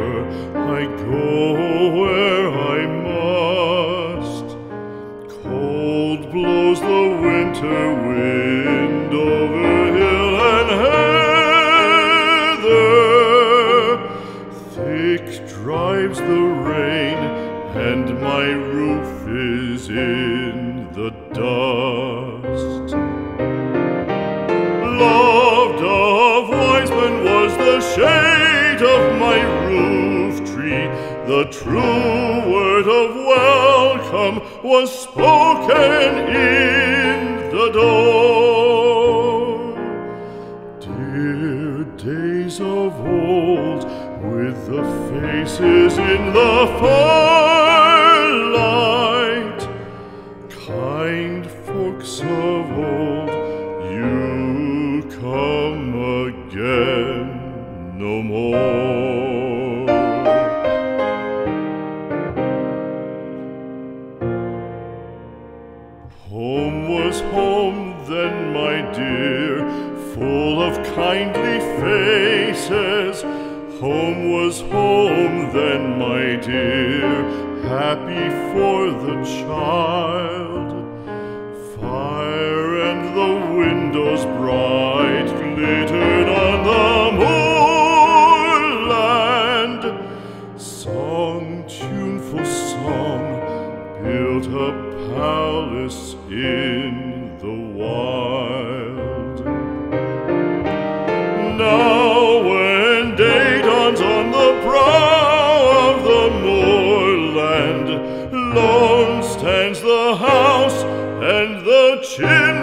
water, I go where I must. Cold blows the winter wind over hill and heather. Thick drives the rain, and my roof is in the dust. Loved of wise men was the shade of my roof tree. The true word of welcome was spoken in the door. Dear days of old, with the faces in the firelight, kind folks of old, you come again no more. Home was home then, my dear, full of kindly faces. Home was home then, my dear, happy for the child. Fire and the windows bright glittered on the moorland. Song, tuneful song, built a palace in the wild. Now when day dawns on the brow of the moorland, lone stands the house and the chimney